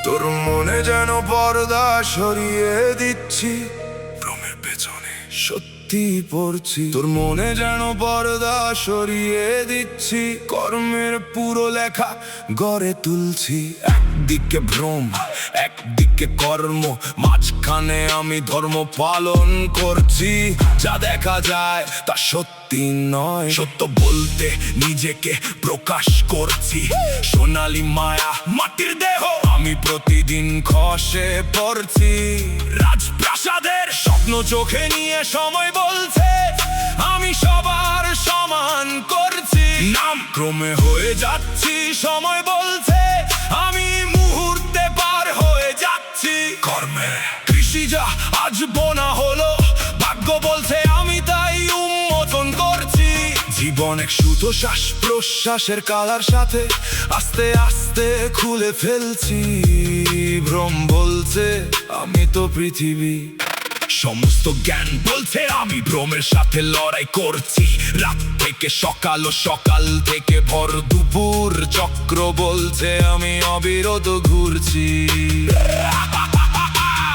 তোর মনে যেন পর্দা সরিয়ে দিচ্ছি, ভ্রমের পেছনে সত্যি পড়ছি। তোর মনে যেন পর্দা সরিয়ে দিচ্ছি, কর্মের পুরো লেখা গড়ে তুলছি। একদিকে ভ্রম, একদিকে কর্ম, মাঝখানে আমি ধর্ম পালন করছি। যা দেখা যায় তা সত্যি নয়, সত্য বলতে নিজেকে প্রকাশ করছি। সোনালী মায়া মাটির দেহ, আমি প্রতিদিন খসে পড়ছি। রাজপ্রাসাদের স্বপ্ন চোখে নিয়ে সময় বলছে আমি সবার সমান করছি। নাম ক্রমে হয়ে যাচ্ছি, সময় বলছে আমি মুহূর্তে পার হয়ে যাচ্ছি। কর্মে কৃষিজা আজ বোনা হলো, ভাগ্য বলছে আমি তাই উন্মোচন করছি। জীবন এক সুতো শ্বাস প্রশ্বাসের কালার সাথে আস্তে আস্তে খুলে ফেলছি। ভ্রম বলছে আমি তো পৃথিবী, সমস্ত জ্ঞান বলছে আমি ভ্রমের সাথে লড়াই করছি। রাত থেকে সকাল ও সকাল থেকে ভর দুপুর, চক্র বলছে আমি অবিরত ঘুরছি।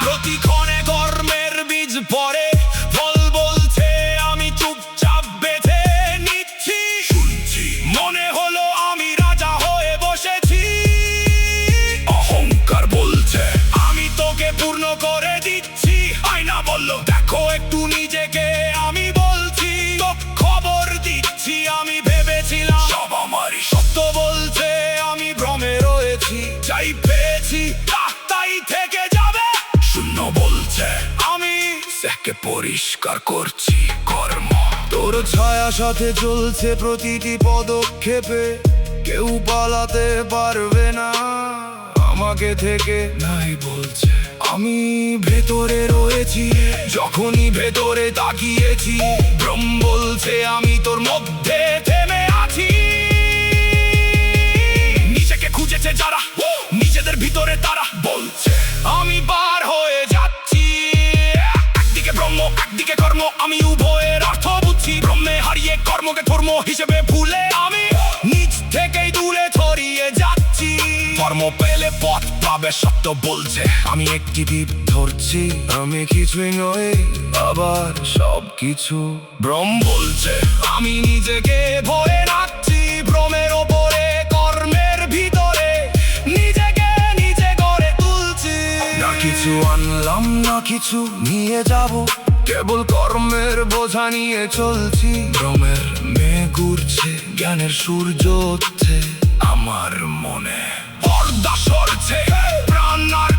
প্রতিক্ষণে কর্মের বীজ পড়ে, ফল বলছে আমি চুপচাপ বেঁধে নিচ্ছি। শুনছি মনে হলো আমি রাজা হয়ে বসেছি। অহংকার বলছে আমি তোকে পূর্ণ করে দিচ্ছি। আয়না বললো দেখো একটু নিজেকে, আমি বলছি তো খবর দিচ্ছি আমি ভেবেছিলাম সব আমারই। সত্য বলছে আমি ভ্রমে রয়েছি, যাই পেয়েছি তাই থেকে যাবে। শূন্য বলছে আমি তাকে পরিষ্কার করছি। কর্ম তোর ছায়া সাথে চলছে প্রতিটি পদক্ষেপে, কেউ পালাতে পারবে না আমাকে থেকে। নাই বলছে আমি ভেতরে রয়েছি, যখনই ভেতরে তাকিয়েছি। ভ্রম বলছে আমি তোর মধ্যে থেমে আছি। নিজেকে খুঁজেছে যারা, নিজেদের ভিতরে তারা বলছে আমি পার হয়ে যাচ্ছি। একদিকে ব্রহ্ম একদিকে কর্ম, আমি উভয়ের অর্থ বুঝছি। ব্রহ্মে হারিয়ে কর্মকে ধর্ম হিসেবে ভুলে আমি নিজ থেকেই দূরে ছড়িয়ে যাচ্ছি। কর্ম পেলে পথ পাবে, সত্য বলছে আমি একটি দ্বীপ ধরছি। আমি কিছুই নই আবার সব কিছু। ভ্রম বলছে আমি নিজেকে ভয়ে রাখছি। ভ্রমের ওপরে কর্মের ভিতরে নিজেকে নিজে গড়ে তুলছি। না কিছু আনলাম না কিছু নিয়ে যাব, কেবল কর্মের বোঝা নিয়ে চলছি। ভ্রমের মেঘ ঘুরছে, জ্ঞানের সূর্য উঠছে আমার মনে। পর্দা সরছে, প্রাণ আর